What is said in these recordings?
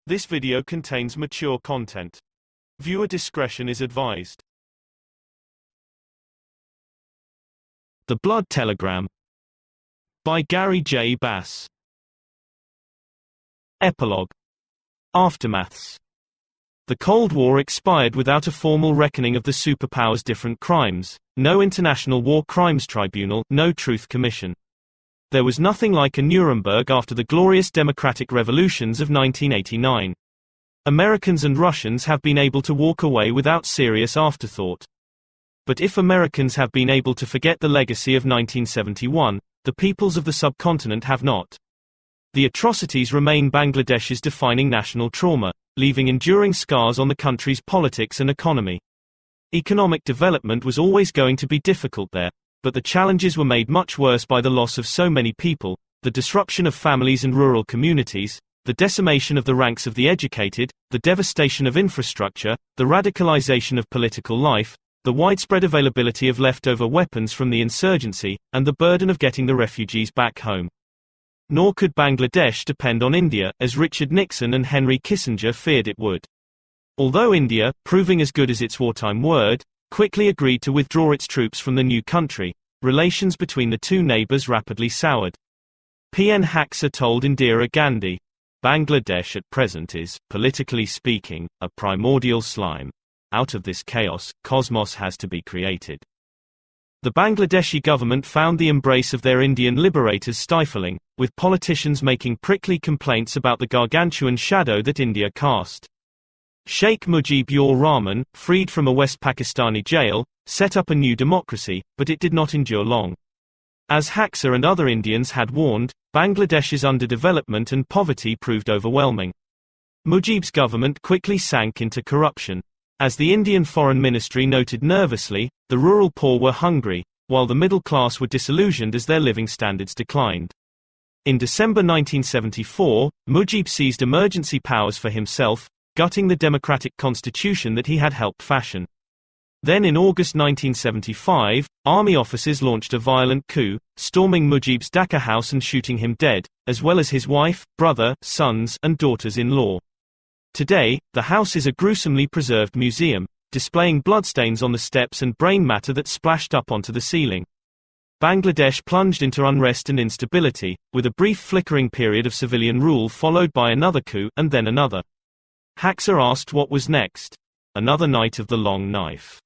This video contains mature content. Viewer discretion is advised. The Blood Telegram by Gary J. Bass. Epilogue. Aftermaths. The Cold War expired without a formal reckoning of the superpowers' different crimes, no International War Crimes Tribunal, no Truth Commission. There was nothing like a Nuremberg after the glorious democratic revolutions of 1989. Americans and Russians have been able to walk away without serious afterthought. But if Americans have been able to forget the legacy of 1971, the peoples of the subcontinent have not. The atrocities remain Bangladesh's defining national trauma, leaving enduring scars on the country's politics and economy. Economic development was always going to be difficult there, but the challenges were made much worse by the loss of so many people, the disruption of families and rural communities, the decimation of the ranks of the educated, the devastation of infrastructure, the radicalization of political life, the widespread availability of leftover weapons from the insurgency, and the burden of getting the refugees back home. Nor could Bangladesh depend on India, as Richard Nixon and Henry Kissinger feared it would. Although India, proving as good as its wartime word, quickly agreed to withdraw its troops from the new country, relations between the two neighbors rapidly soured. P.N. Haksar told Indira Gandhi, "Bangladesh at present is, politically speaking, a primordial slime. Out of this chaos, cosmos has to be created." The Bangladeshi government found the embrace of their Indian liberators stifling, with politicians making prickly complaints about the gargantuan shadow that India cast. Sheikh Mujibur Rahman, freed from a West Pakistani jail, set up a new democracy, but it did not endure long. As Haksar and other Indians had warned, Bangladesh's underdevelopment and poverty proved overwhelming. Mujib's government quickly sank into corruption. As the Indian Foreign Ministry noted nervously, the rural poor were hungry, while the middle class were disillusioned as their living standards declined. In December 1974, Mujib seized emergency powers for himself, gutting the democratic constitution that he had helped fashion. Then in August 1975, army officers launched a violent coup, storming Mujib's Dhaka house and shooting him dead, as well as his wife, brother, sons, and daughters-in-law. Today, the house is a gruesomely preserved museum, displaying bloodstains on the steps and brain matter that splashed up onto the ceiling. Bangladesh plunged into unrest and instability, with a brief flickering period of civilian rule followed by another coup, and then another. Haksar asked what was next. Another night of the long knife.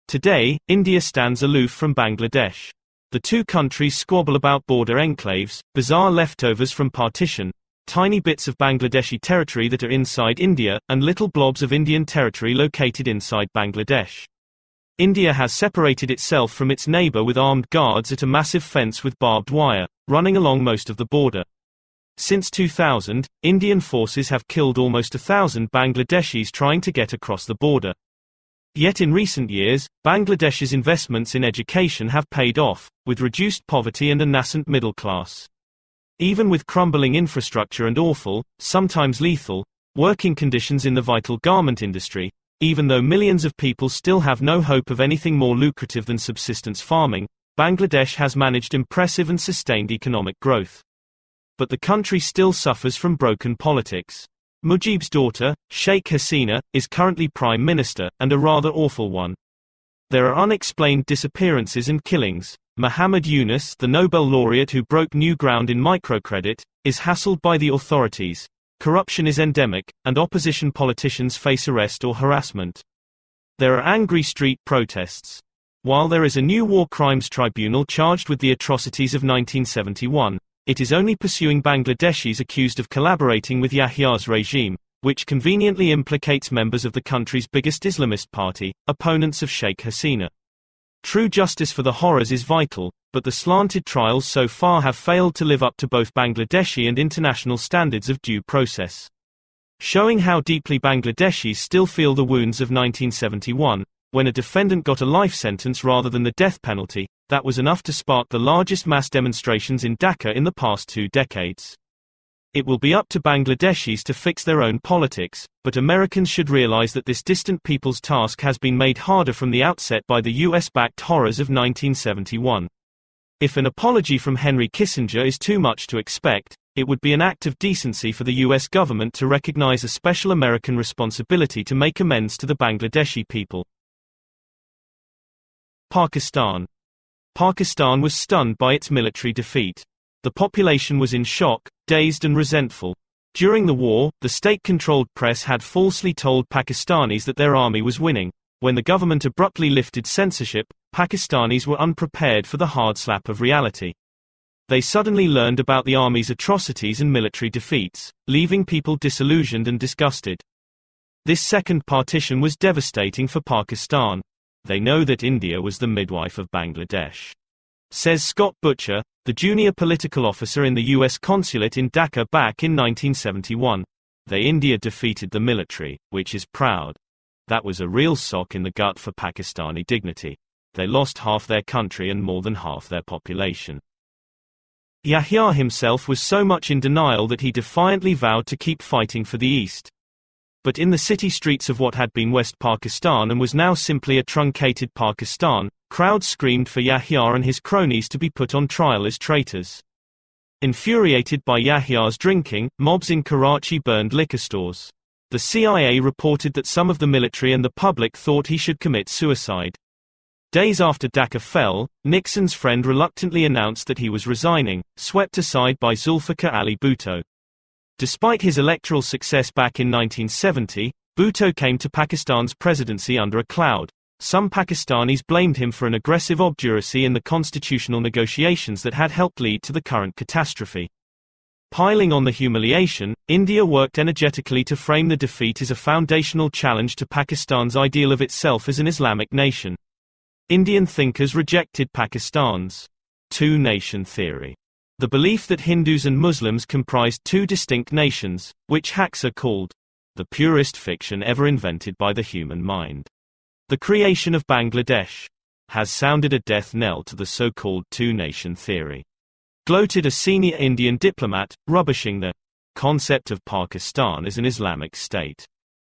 Today, India stands aloof from Bangladesh. The two countries squabble about border enclaves, bizarre leftovers from partition, tiny bits of Bangladeshi territory that are inside India, and little blobs of Indian territory located inside Bangladesh. India has separated itself from its neighbor with armed guards at a massive fence with barbed wire, running along most of the border. Since 2000, Indian forces have killed almost 1,000 Bangladeshis trying to get across the border. Yet in recent years, Bangladesh's investments in education have paid off, with reduced poverty and a nascent middle class. Even with crumbling infrastructure and awful, sometimes lethal, working conditions in the vital garment industry, even though millions of people still have no hope of anything more lucrative than subsistence farming, Bangladesh has managed impressive and sustained economic growth. But the country still suffers from broken politics. Mujib's daughter, Sheikh Hasina, is currently prime minister, and a rather awful one. There are unexplained disappearances and killings. Muhammad Yunus, the Nobel laureate who broke new ground in microcredit, is hassled by the authorities. Corruption is endemic, and opposition politicians face arrest or harassment. There are angry street protests. While there is a new war crimes tribunal charged with the atrocities of 1971, it is only pursuing Bangladeshis accused of collaborating with Yahya's regime, which conveniently implicates members of the country's biggest Islamist party, opponents of Sheikh Hasina. True justice for the horrors is vital, but the slanted trials so far have failed to live up to both Bangladeshi and international standards of due process. Showing how deeply Bangladeshis still feel the wounds of 1971, when a defendant got a life sentence rather than the death penalty, that was enough to spark the largest mass demonstrations in Dhaka in the past 2 decades. It will be up to Bangladeshis to fix their own politics, but Americans should realize that this distant people's task has been made harder from the outset by the US-backed horrors of 1971. If an apology from Henry Kissinger is too much to expect, It would be an act of decency for the US government to recognize a special American responsibility to make amends to the Bangladeshi people. Pakistan. Pakistan was stunned by its military defeat. The population was in shock, dazed and resentful. During the war, the state-controlled press had falsely told Pakistanis that their army was winning. When the government abruptly lifted censorship, Pakistanis were unprepared for the hard slap of reality. They suddenly learned about the army's atrocities and military defeats, leaving people disillusioned and disgusted. This second partition was devastating for Pakistan. They know that India was the midwife of Bangladesh. Says Scott Butcher, the junior political officer in the U.S. consulate in Dhaka back in 1971. India defeated the military, which is proud. That was a real sock in the gut for Pakistani dignity. They lost half their country and more than half their population. Yahya himself was so much in denial that he defiantly vowed to keep fighting for the East. But in the city streets of what had been West Pakistan and was now simply a truncated Pakistan, crowds screamed for Yahya and his cronies to be put on trial as traitors. Infuriated by Yahya's drinking, mobs in Karachi burned liquor stores. The CIA reported that some of the military and the public thought he should commit suicide. Days after Dhaka fell, Nixon's friend reluctantly announced that he was resigning, swept aside by Zulfikar Ali Bhutto. Despite his electoral success back in 1970, Bhutto came to Pakistan's presidency under a cloud. Some Pakistanis blamed him for an aggressive obduracy in the constitutional negotiations that had helped lead to the current catastrophe. Piling on the humiliation, India worked energetically to frame the defeat as a foundational challenge to Pakistan's ideal of itself as an Islamic nation. Indian thinkers rejected Pakistan's two-nation theory. The belief that Hindus and Muslims comprised two distinct nations, which Haxer called the purest fiction ever invented by the human mind. The creation of Bangladesh has sounded a death knell to the so-called two-nation theory. Gloated a senior Indian diplomat, rubbishing the concept of Pakistan as an Islamic state.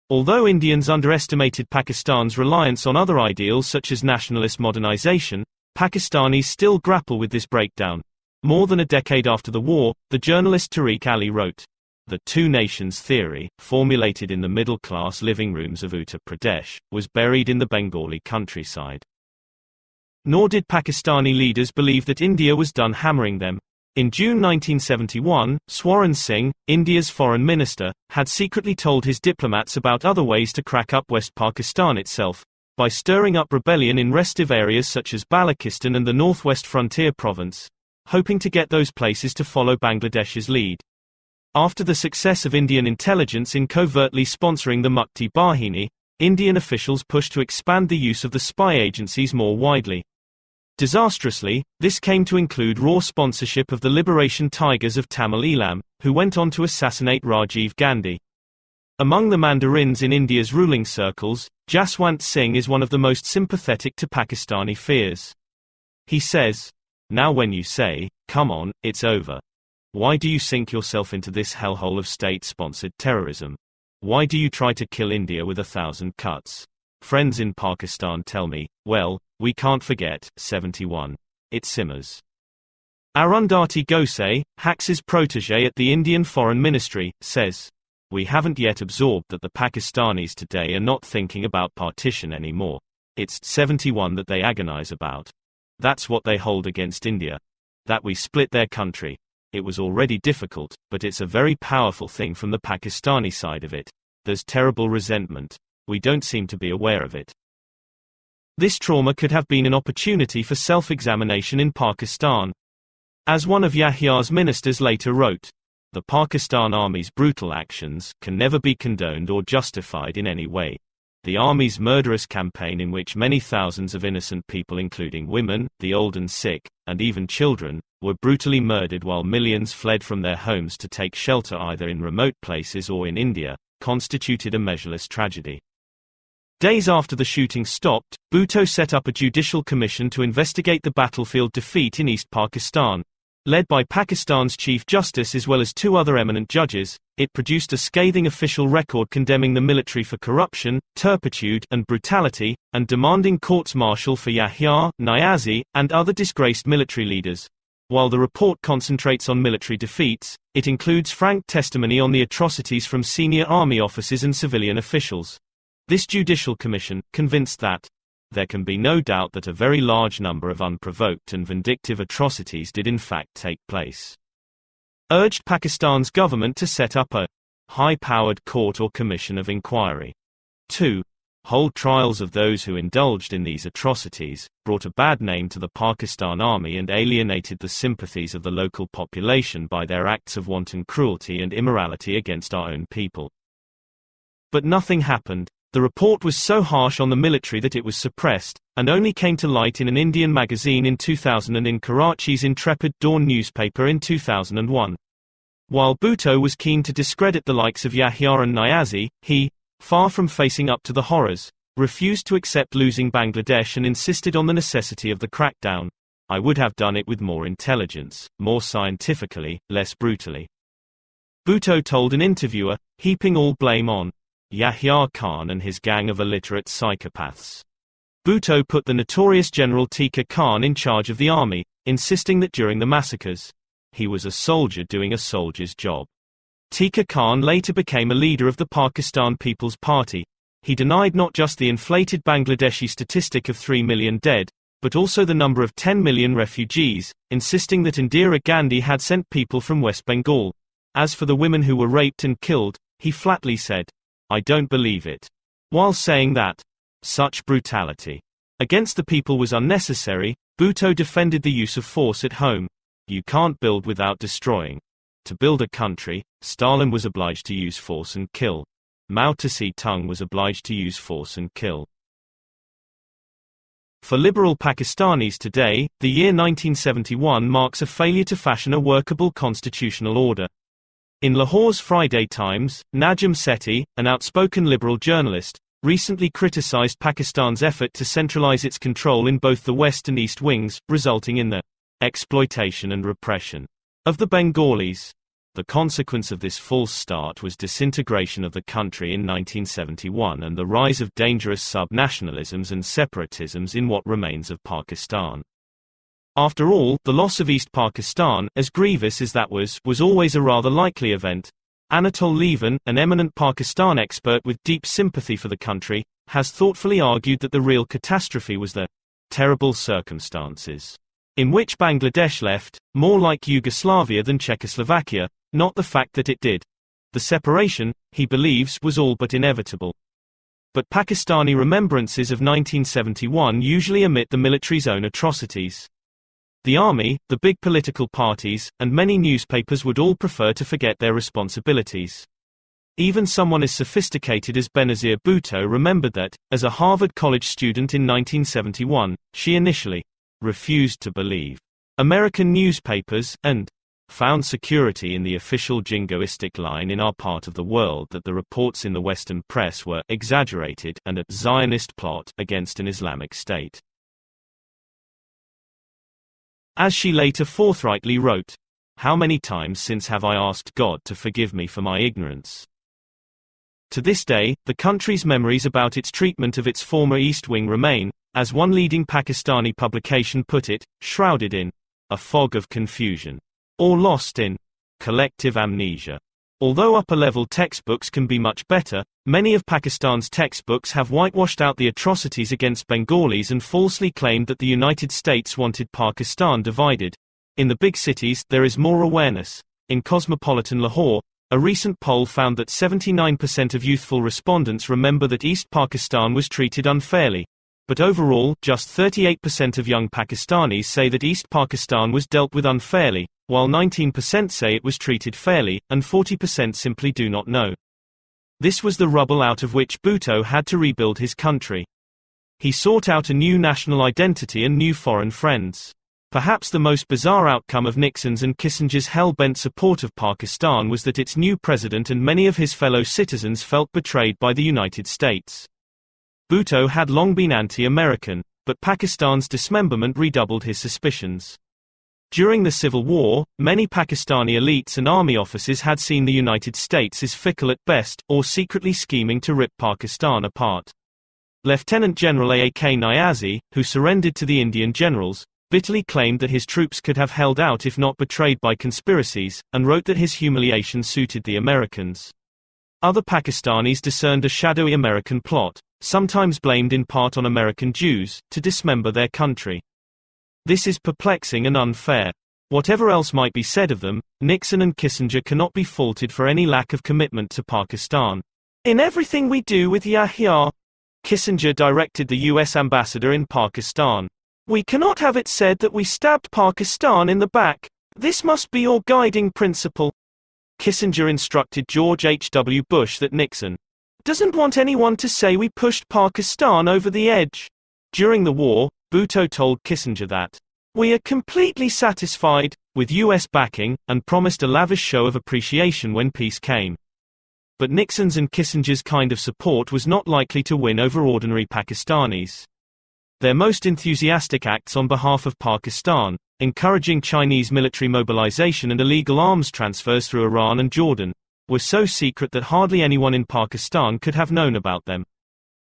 Although Indians underestimated Pakistan's reliance on other ideals such as nationalist modernization, Pakistanis still grapple with this breakdown. More than a decade after the war, the journalist Tariq Ali wrote, "The two nations theory, formulated in the middle-class living rooms of Uttar Pradesh, was buried in the Bengali countryside." Nor did Pakistani leaders believe that India was done hammering them. In June 1971, Swaran Singh, India's foreign minister, had secretly told his diplomats about other ways to crack up West Pakistan itself, by stirring up rebellion in restive areas such as Balochistan and the northwest frontier province, hoping to get those places to follow Bangladesh's lead. After the success of Indian intelligence in covertly sponsoring the Mukti Bahini, Indian officials pushed to expand the use of the spy agencies more widely. Disastrously, this came to include raw sponsorship of the Liberation Tigers of Tamil Eelam, who went on to assassinate Rajiv Gandhi. Among the Mandarins in India's ruling circles, Jaswant Singh is one of the most sympathetic to Pakistani fears. He says, "Now when you say, 'Come on, it's over,' why do you sink yourself into this hellhole of state-sponsored terrorism? Why do you try to kill India with 1,000 cuts? Friends in Pakistan tell me, well, we can't forget, 71. It simmers." Arundhati Gose, Hax's protégé at the Indian Foreign Ministry, says, "We haven't yet absorbed that the Pakistanis today are not thinking about partition anymore. It's 71 that they agonize about. That's what they hold against India. That we split their country. It was already difficult, but it's a very powerful thing from the Pakistani side of it. There's terrible resentment. We don't seem to be aware of it." This trauma could have been an opportunity for self-examination in Pakistan. As one of Yahya's ministers later wrote, "The Pakistan Army's brutal actions can never be condoned or justified in any way. The Army's murderous campaign in which many thousands of innocent people including women, the old and sick, and even children, were brutally murdered while millions fled from their homes to take shelter either in remote places or in India, constituted a measureless tragedy." Days after the shooting stopped, Bhutto set up a judicial commission to investigate the battlefield defeat in East Pakistan. Led by Pakistan's Chief Justice as well as two other eminent judges, it produced a scathing official record condemning the military for corruption, turpitude, and brutality, and demanding courts-martial for Yahya, Niazi, and other disgraced military leaders. While the report concentrates on military defeats, it includes frank testimony on the atrocities from senior army officers and civilian officials. This judicial commission, convinced that there can be no doubt that a very large number of unprovoked and vindictive atrocities did in fact take place, urged Pakistan's government to set up a high-powered court or commission of inquiry to hold trials of those who indulged in these atrocities, brought a bad name to the Pakistan Army and alienated the sympathies of the local population by their acts of wanton cruelty and immorality against our own people. But nothing happened. The report was so harsh on the military that it was suppressed, and only came to light in an Indian magazine in 2000 and in Karachi's Intrepid Dawn newspaper in 2001. While Bhutto was keen to discredit the likes of Yahya and Niazi, he, far from facing up to the horrors, refused to accept losing Bangladesh and insisted on the necessity of the crackdown. I would have done it with more intelligence, more scientifically, less brutally. Bhutto told an interviewer, heaping all blame on Yahya Khan and his gang of illiterate psychopaths. Bhutto put the notorious General Tika Khan in charge of the army, insisting that during the massacres, he was a soldier doing a soldier's job. Tika Khan later became a leader of the Pakistan People's Party. He denied not just the inflated Bangladeshi statistic of 3 million dead, but also the number of 10 million refugees, insisting that Indira Gandhi had sent people from West Bengal. As for the women who were raped and killed, he flatly said, "I don't believe it." While saying that such brutality against the people was unnecessary, Bhutto defended the use of force at home. You can't build without destroying. To build a country, Stalin was obliged to use force and kill. Mao Tse-tung was obliged to use force and kill. For liberal Pakistanis today, the year 1971 marks a failure to fashion a workable constitutional order. In Lahore's Friday Times, Najam Sethi, an outspoken liberal journalist, recently criticized Pakistan's effort to centralize its control in both the West and East wings, resulting in the exploitation and repression of the Bengalis. The consequence of this false start was disintegration of the country in 1971 and the rise of dangerous sub-nationalisms and separatisms in what remains of Pakistan. After all, the loss of East Pakistan, as grievous as that was always a rather likely event. Anatol Lieven, an eminent Pakistan expert with deep sympathy for the country, has thoughtfully argued that the real catastrophe was the terrible circumstances in which Bangladesh left, more like Yugoslavia than Czechoslovakia, not the fact that it did. The separation, he believes, was all but inevitable. But Pakistani remembrances of 1971 usually omit the military's own atrocities. The army, the big political parties, and many newspapers would all prefer to forget their responsibilities. Even someone as sophisticated as Benazir Bhutto remembered that, as a Harvard College student in 1971, she initially refused to believe American newspapers, and found security in the official jingoistic line in our part of the world that the reports in the Western press were exaggerated and a Zionist plot against an Islamic State. As she later forthrightly wrote, "How many times since have I asked God to forgive me for my ignorance?" To this day, the country's memories about its treatment of its former East Wing remain, as one leading Pakistani publication put it, shrouded in a fog of confusion, or lost in collective amnesia. Although upper-level textbooks can be much better, many of Pakistan's textbooks have whitewashed out the atrocities against Bengalis and falsely claimed that the United States wanted Pakistan divided. In the big cities, there is more awareness. In cosmopolitan Lahore, a recent poll found that 79% of youthful respondents remember that East Pakistan was treated unfairly. But overall, just 38% of young Pakistanis say that East Pakistan was dealt with unfairly, while 19% say it was treated fairly, and 40% simply do not know. This was the rubble out of which Bhutto had to rebuild his country. He sought out a new national identity and new foreign friends. Perhaps the most bizarre outcome of Nixon's and Kissinger's hell-bent support of Pakistan was that its new president and many of his fellow citizens felt betrayed by the United States. Bhutto had long been anti-American, but Pakistan's dismemberment redoubled his suspicions. During the Civil War, many Pakistani elites and army officers had seen the United States as fickle at best, or secretly scheming to rip Pakistan apart. Lieutenant General A.K. Niazi, who surrendered to the Indian generals, bitterly claimed that his troops could have held out if not betrayed by conspiracies, and wrote that his humiliation suited the Americans. Other Pakistanis discerned a shadowy American plot, sometimes blamed in part on American Jews, to dismember their country. This is perplexing and unfair. Whatever else might be said of them, Nixon and Kissinger cannot be faulted for any lack of commitment to Pakistan. "In everything we do with Yahya," Kissinger directed the U.S. ambassador in Pakistan, "we cannot have it said that we stabbed Pakistan in the back. This must be your guiding principle." Kissinger instructed George H.W. Bush that Nixon doesn't want anyone to say we pushed Pakistan over the edge. During the war, Bhutto told Kissinger that we are completely satisfied with U.S. backing, and promised a lavish show of appreciation when peace came. But Nixon's and Kissinger's kind of support was not likely to win over ordinary Pakistanis. Their most enthusiastic acts on behalf of Pakistan, encouraging Chinese military mobilization and illegal arms transfers through Iran and Jordan, were so secret that hardly anyone in Pakistan could have known about them.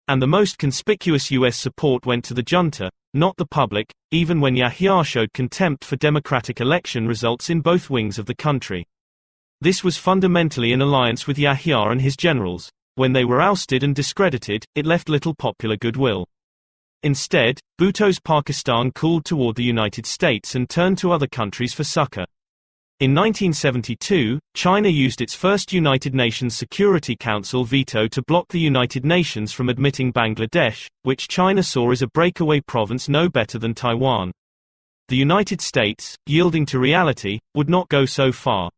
And the most conspicuous U.S. support went to the junta, not the public, even when Yahya showed contempt for democratic election results in both wings of the country. This was fundamentally an alliance with Yahya and his generals. When they were ousted and discredited, it left little popular goodwill. Instead, Bhutto's Pakistan cooled toward the United States and turned to other countries for succor. In 1972, China used its first United Nations Security Council veto to block the United Nations from admitting Bangladesh, which China saw as a breakaway province no better than Taiwan. The United States, yielding to reality, would not go so far.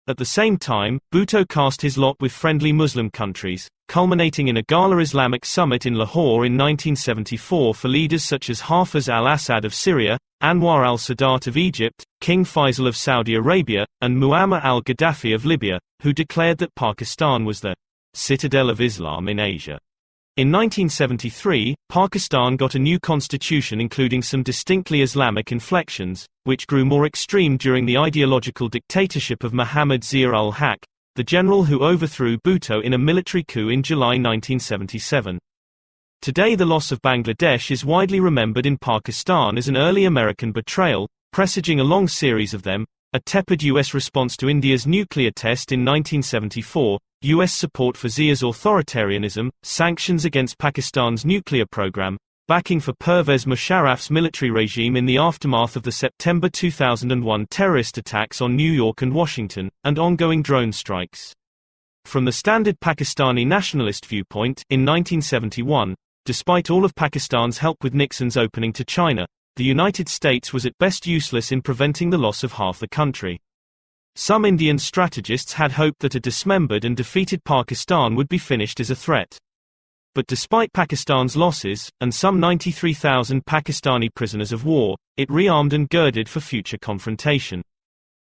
At the same time, Bhutto cast his lot with friendly Muslim countries, culminating in a Gala Islamic summit in Lahore in 1974 for leaders such as Hafez al-Assad of Syria, Anwar al-Sadat of Egypt, King Faisal of Saudi Arabia, and Muammar al-Gaddafi of Libya, who declared that Pakistan was the citadel of Islam in Asia. In 1973, Pakistan got a new constitution including some distinctly Islamic inflections, which grew more extreme during the ideological dictatorship of Muhammad Zia-ul-Haq, the general who overthrew Bhutto in a military coup in July 1977. Today the loss of Bangladesh is widely remembered in Pakistan as an early American betrayal, presaging a long series of them, a tepid U.S. response to India's nuclear test in 1974, U.S. support for Zia's authoritarianism, sanctions against Pakistan's nuclear program, backing for Pervez Musharraf's military regime in the aftermath of the September 2001 terrorist attacks on New York and Washington, and ongoing drone strikes. From the standard Pakistani nationalist viewpoint, in 1971, despite all of Pakistan's help with Nixon's opening to China, the United States was at best useless in preventing the loss of half the country. Some Indian strategists had hoped that a dismembered and defeated Pakistan would be finished as a threat. But despite Pakistan's losses, and some 93,000 Pakistani prisoners of war, it rearmed and girded for future confrontation.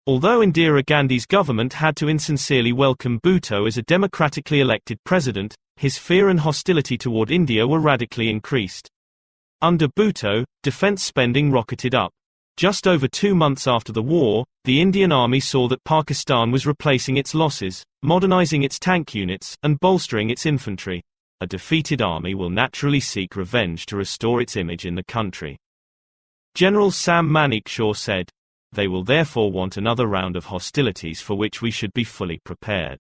Although Indira Gandhi's government had to insincerely welcome Bhutto as a democratically elected president, his fear and hostility toward India were radically increased. Under Bhutto, defense spending rocketed up. Just over 2 months after the war, the Indian Army saw that Pakistan was replacing its losses, modernizing its tank units, and bolstering its infantry. A defeated army will naturally seek revenge to restore its image in the country. General Sam Manekshaw said, "They will therefore want another round of hostilities for which we should be fully prepared."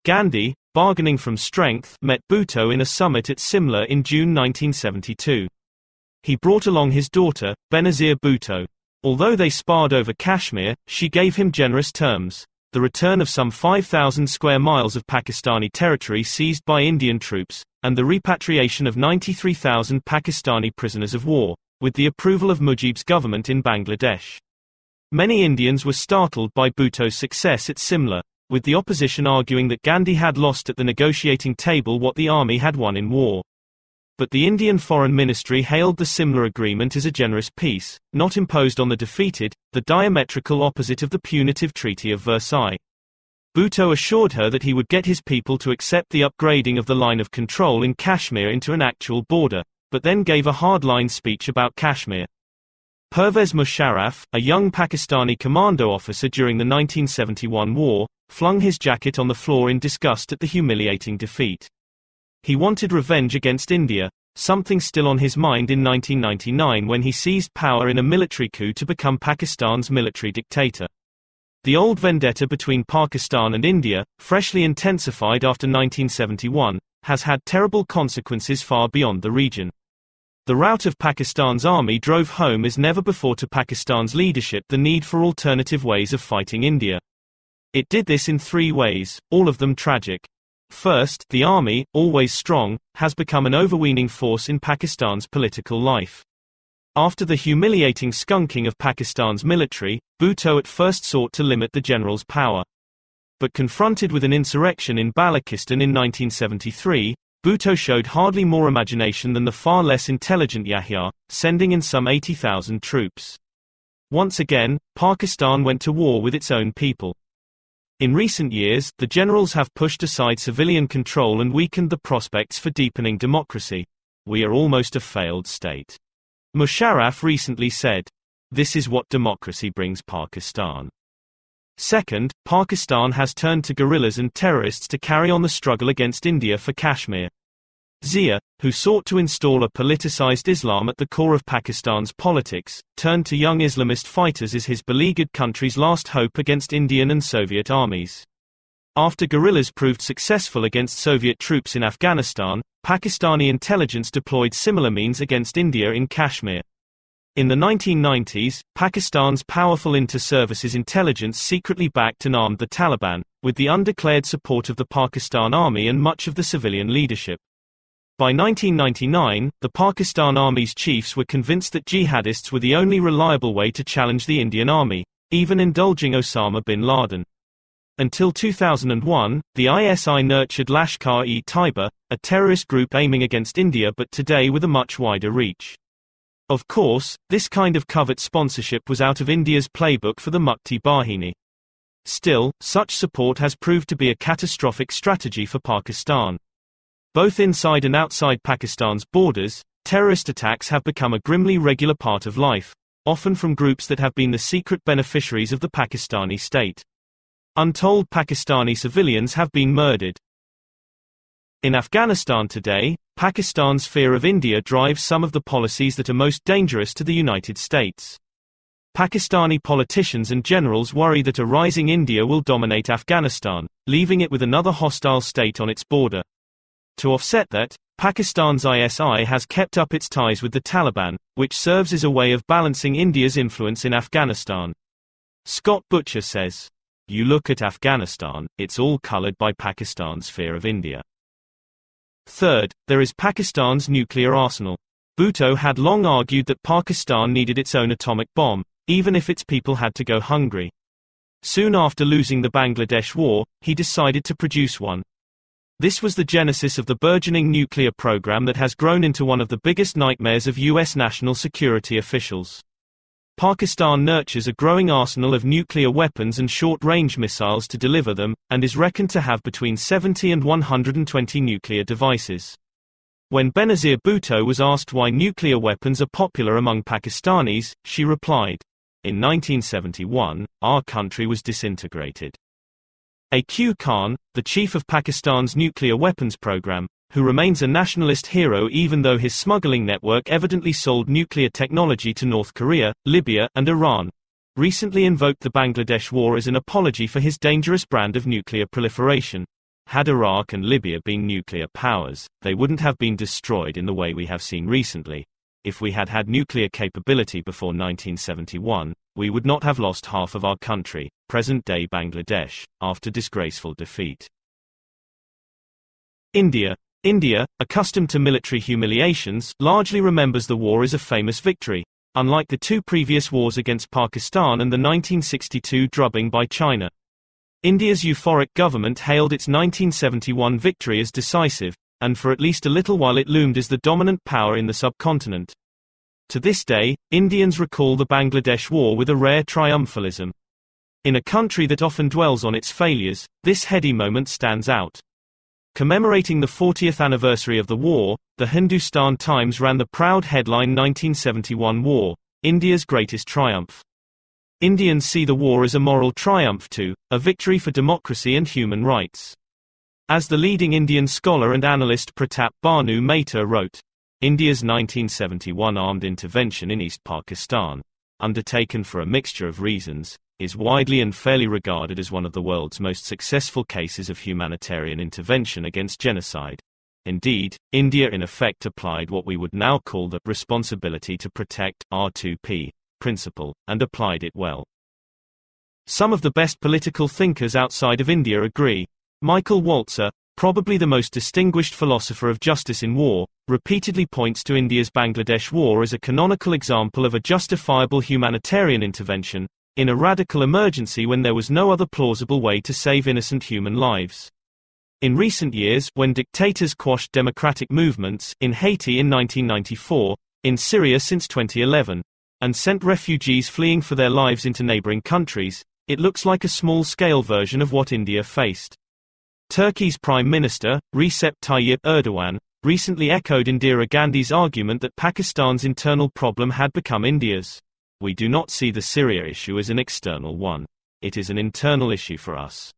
Gandhi, bargaining from strength, met Bhutto in a summit at Simla in June 1972. He brought along his daughter, Benazir Bhutto. Although they sparred over Kashmir, she gave him generous terms: the return of some 5,000 square miles of Pakistani territory seized by Indian troops, and the repatriation of 93,000 Pakistani prisoners of war, with the approval of Mujib's government in Bangladesh. Many Indians were startled by Bhutto's success at Simla, with the opposition arguing that Gandhi had lost at the negotiating table what the army had won in war. But the Indian Foreign Ministry hailed the Simla Agreement as a generous peace, not imposed on the defeated, the diametrical opposite of the punitive Treaty of Versailles. Bhutto assured her that he would get his people to accept the upgrading of the line of control in Kashmir into an actual border, but then gave a hardline speech about Kashmir. Pervez Musharraf, a young Pakistani commando officer during the 1971 war, flung his jacket on the floor in disgust at the humiliating defeat. He wanted revenge against India, something still on his mind in 1999 when he seized power in a military coup to become Pakistan's military dictator. The old vendetta between Pakistan and India, freshly intensified after 1971, has had terrible consequences far beyond the region. The rout of Pakistan's army drove home as never before to Pakistan's leadership the need for alternative ways of fighting India. It did this in three ways, all of them tragic. First, the army, always strong, has become an overweening force in Pakistan's political life. After the humiliating skunking of Pakistan's military, Bhutto at first sought to limit the general's power. But confronted with an insurrection in Balochistan in 1973, Bhutto showed hardly more imagination than the far less intelligent Yahya, sending in some 80,000 troops. Once again, Pakistan went to war with its own people. In recent years, the generals have pushed aside civilian control and weakened the prospects for deepening democracy. We are almost a failed state. Musharraf recently said, "This is what democracy brings Pakistan." Second, Pakistan has turned to guerrillas and terrorists to carry on the struggle against India for Kashmir. Zia, who sought to install a politicized Islam at the core of Pakistan's politics, turned to young Islamist fighters as his beleaguered country's last hope against Indian and Soviet armies. After guerrillas proved successful against Soviet troops in Afghanistan, Pakistani intelligence deployed similar means against India in Kashmir. In the 1990s, Pakistan's powerful inter-services intelligence secretly backed and armed the Taliban, with the undeclared support of the Pakistan Army and much of the civilian leadership. By 1999, the Pakistan Army's chiefs were convinced that jihadists were the only reliable way to challenge the Indian Army, even indulging Osama bin Laden. Until 2001, the ISI nurtured Lashkar-e-Taiba, a terrorist group aiming against India but today with a much wider reach. Of course, this kind of covert sponsorship was out of India's playbook for the Mukti Bahini. Still, such support has proved to be a catastrophic strategy for Pakistan. Both inside and outside Pakistan's borders, terrorist attacks have become a grimly regular part of life, often from groups that have been the secret beneficiaries of the Pakistani state. Untold Pakistani civilians have been murdered. In Afghanistan today, Pakistan's fear of India drives some of the policies that are most dangerous to the United States. Pakistani politicians and generals worry that a rising India will dominate Afghanistan, leaving it with another hostile state on its border. To offset that, Pakistan's ISI has kept up its ties with the Taliban, which serves as a way of balancing India's influence in Afghanistan. Scott Butcher says, "You look at Afghanistan, it's all colored by Pakistan's fear of India." Third, there is Pakistan's nuclear arsenal. Bhutto had long argued that Pakistan needed its own atomic bomb, even if its people had to go hungry. Soon after losing the Bangladesh War, he decided to produce one. This was the genesis of the burgeoning nuclear program that has grown into one of the biggest nightmares of U.S. national security officials. Pakistan nurtures a growing arsenal of nuclear weapons and short-range missiles to deliver them, and is reckoned to have between 70 and 120 nuclear devices. When Benazir Bhutto was asked why nuclear weapons are popular among Pakistanis, she replied, "In 1971, our country was disintegrated." A.Q. Khan, the chief of Pakistan's nuclear weapons program, who remains a nationalist hero even though his smuggling network evidently sold nuclear technology to North Korea, Libya, and Iran, recently invoked the Bangladesh War as an apology for his dangerous brand of nuclear proliferation. Had Iraq and Libya been nuclear powers, they wouldn't have been destroyed in the way we have seen recently. If we had had nuclear capability before 1971, we would not have lost half of our country, present-day Bangladesh, after disgraceful defeat. India. India, accustomed to military humiliations, largely remembers the war as a famous victory, unlike the two previous wars against Pakistan and the 1962 drubbing by China. India's euphoric government hailed its 1971 victory as decisive, and for at least a little while it loomed as the dominant power in the subcontinent. To this day, Indians recall the Bangladesh War with a rare triumphalism. In a country that often dwells on its failures, this heady moment stands out. Commemorating the 40th anniversary of the war, the Hindustan Times ran the proud headline 1971 War, India's greatest triumph. Indians see the war as a moral triumph too, a victory for democracy and human rights. As the leading Indian scholar and analyst Pratap Bhanu Mehta wrote, India's 1971 armed intervention in East Pakistan, undertaken for a mixture of reasons, is widely and fairly regarded as one of the world's most successful cases of humanitarian intervention against genocide. Indeed, India in effect applied what we would now call the responsibility to protect R2P principle, and applied it well. Some of the best political thinkers outside of India agree. Michael Walzer, probably the most distinguished philosopher of justice in war, repeatedly points to India's Bangladesh war as a canonical example of a justifiable humanitarian intervention, in a radical emergency when there was no other plausible way to save innocent human lives. In recent years, when dictators quashed democratic movements, in Haiti in 1994, in Syria since 2011, and sent refugees fleeing for their lives into neighboring countries, it looks like a small-scale version of what India faced. Turkey's Prime Minister, Recep Tayyip Erdogan, recently echoed Indira Gandhi's argument that Pakistan's internal problem had become India's. We do not see the Syria issue as an external one. It is an internal issue for us.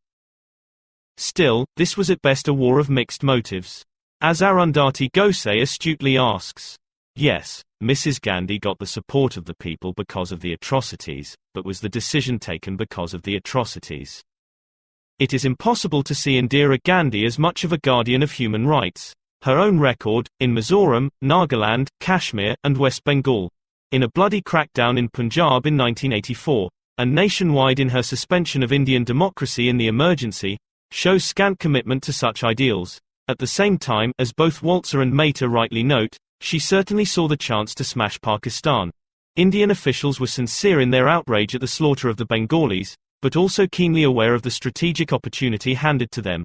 Still, this was at best a war of mixed motives. As Arundhati Gosai astutely asks, yes, Mrs. Gandhi got the support of the people because of the atrocities, but was the decision taken because of the atrocities? It is impossible to see Indira Gandhi as much of a guardian of human rights. Her own record, in Mizoram, Nagaland, Kashmir, and West Bengal, in a bloody crackdown in Punjab in 1984, and nationwide in her suspension of Indian democracy in the emergency, shows scant commitment to such ideals. At the same time, as both Walzer and Mehta rightly note, she certainly saw the chance to smash Pakistan. Indian officials were sincere in their outrage at the slaughter of the Bengalis, but also keenly aware of the strategic opportunity handed to them.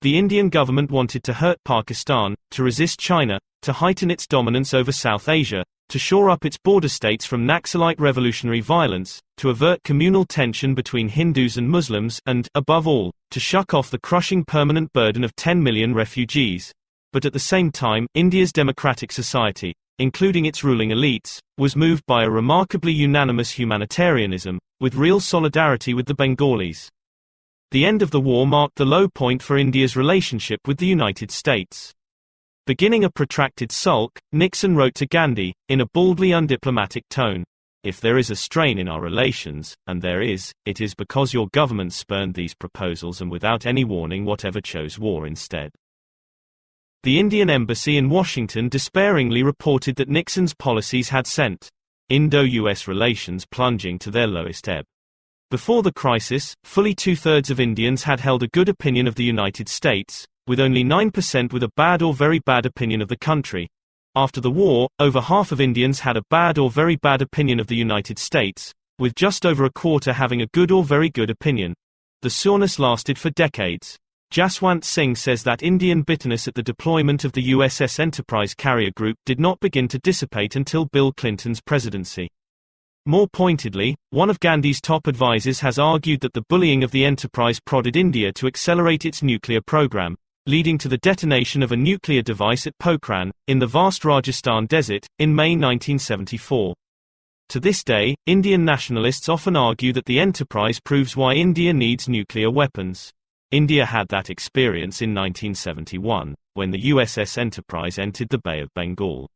The Indian government wanted to hurt Pakistan, to resist China, to heighten its dominance over South Asia, to shore up its border states from Naxalite revolutionary violence, to avert communal tension between Hindus and Muslims, and, above all, to shuck off the crushing permanent burden of 10 million refugees. But at the same time, India's democratic society, including its ruling elites, was moved by a remarkably unanimous humanitarianism, with real solidarity with the Bengalis. The end of the war marked the low point for India's relationship with the United States. Beginning a protracted sulk, Nixon wrote to Gandhi, in a baldly undiplomatic tone, "If there is a strain in our relations, and there is, it is because your government spurned these proposals and without any warning whatever chose war instead." The Indian embassy in Washington despairingly reported that Nixon's policies had sent Indo-US relations plunging to their lowest ebb. Before the crisis, fully two-thirds of Indians had held a good opinion of the United States, with only 9% with a bad or very bad opinion of the country. After the war, over half of Indians had a bad or very bad opinion of the United States, with just over a quarter having a good or very good opinion. The soreness lasted for decades. Jaswant Singh says that Indian bitterness at the deployment of the USS Enterprise carrier group did not begin to dissipate until Bill Clinton's presidency. More pointedly, one of Gandhi's top advisers has argued that the bullying of the Enterprise prodded India to accelerate its nuclear program, leading to the detonation of a nuclear device at Pokhran, in the vast Rajasthan desert, in May 1974. To this day, Indian nationalists often argue that the Enterprise proves why India needs nuclear weapons. India had that experience in 1971, when the USS Enterprise entered the Bay of Bengal.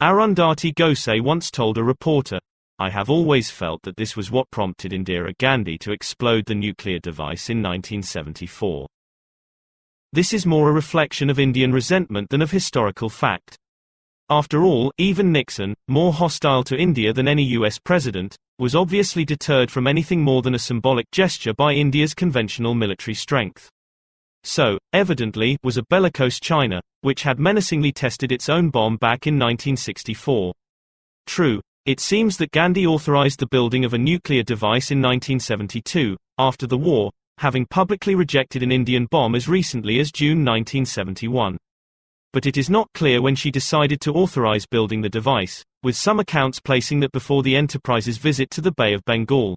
Arundhati Gosai once told a reporter, "I have always felt that this was what prompted Indira Gandhi to explode the nuclear device in 1974. This is more a reflection of Indian resentment than of historical fact." After all, even Nixon, more hostile to India than any US president, was obviously deterred from anything more than a symbolic gesture by India's conventional military strength. So, evidently, was a bellicose China, which had menacingly tested its own bomb back in 1964. True, it seems that Gandhi authorized the building of a nuclear device in 1972, after the war, having publicly rejected an Indian bomb as recently as June 1971. But it is not clear when she decided to authorize building the device, with some accounts placing that before the Enterprise's visit to the Bay of Bengal.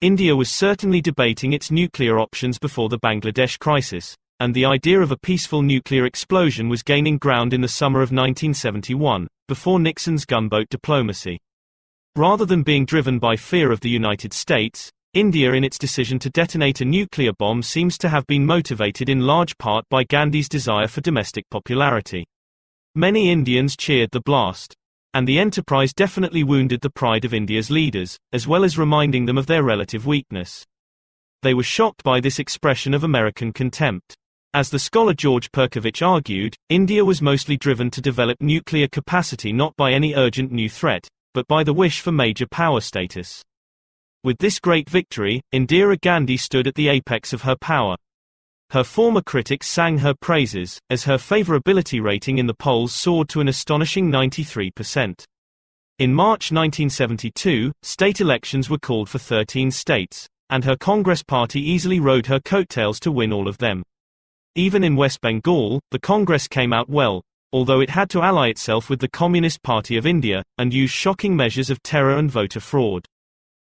India was certainly debating its nuclear options before the Bangladesh crisis, and the idea of a peaceful nuclear explosion was gaining ground in the summer of 1971, before Nixon's gunboat diplomacy. Rather than being driven by fear of the United States, India in its decision to detonate a nuclear bomb seems to have been motivated in large part by Gandhi's desire for domestic popularity. Many Indians cheered the blast. And the enterprise definitely wounded the pride of India's leaders, as well as reminding them of their relative weakness. They were shocked by this expression of American contempt. As the scholar George Perkovich argued, India was mostly driven to develop nuclear capacity not by any urgent new threat, but by the wish for major power status. With this great victory, Indira Gandhi stood at the apex of her power. Her former critics sang her praises, as her favorability rating in the polls soared to an astonishing 93%. In March 1972, state elections were called for 13 states, and her Congress party easily rode her coattails to win all of them. Even in West Bengal, the Congress came out well, although it had to ally itself with the Communist Party of India, and use shocking measures of terror and voter fraud.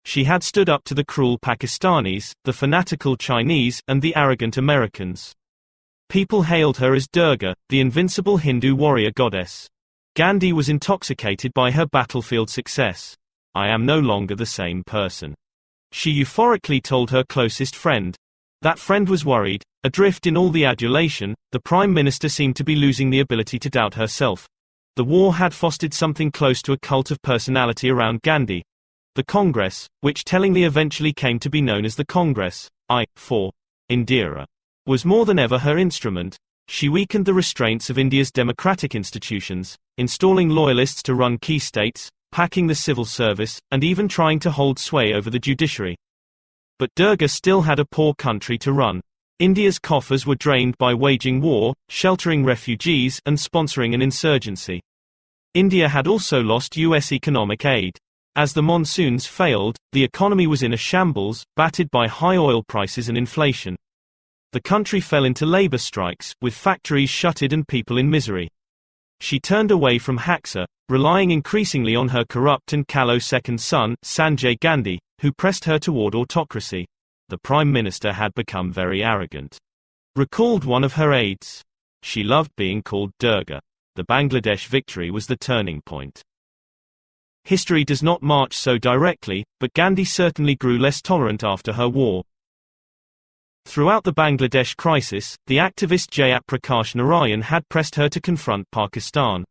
She had stood up to the cruel Pakistanis, the fanatical Chinese, and the arrogant Americans. People hailed her as Durga, the invincible Hindu warrior goddess. Gandhi was intoxicated by her battlefield success. "I am no longer the same person," she euphorically told her closest friend. That friend was worried. Adrift in all the adulation, the Prime Minister seemed to be losing the ability to doubt herself. The war had fostered something close to a cult of personality around Gandhi. The Congress, which tellingly eventually came to be known as the Congress, for Indira, was more than ever her instrument. She weakened the restraints of India's democratic institutions, installing loyalists to run key states, packing the civil service, and even trying to hold sway over the judiciary. But Durga still had a poor country to run. India's coffers were drained by waging war, sheltering refugees, and sponsoring an insurgency. India had also lost U.S. economic aid. As the monsoons failed, the economy was in a shambles, battered by high oil prices and inflation. The country fell into labor strikes, with factories shuttered and people in misery. She turned away from Haxa, relying increasingly on her corrupt and callow second son, Sanjay Gandhi, who pressed her toward autocracy. The Prime Minister had become very arrogant, recalled one of her aides. She loved being called Durga. The Bangladesh victory was the turning point. History does not march so directly, but Gandhi certainly grew less tolerant after her war. Throughout the Bangladesh crisis, the activist Jayaprakash Narayan had pressed her to confront Pakistan.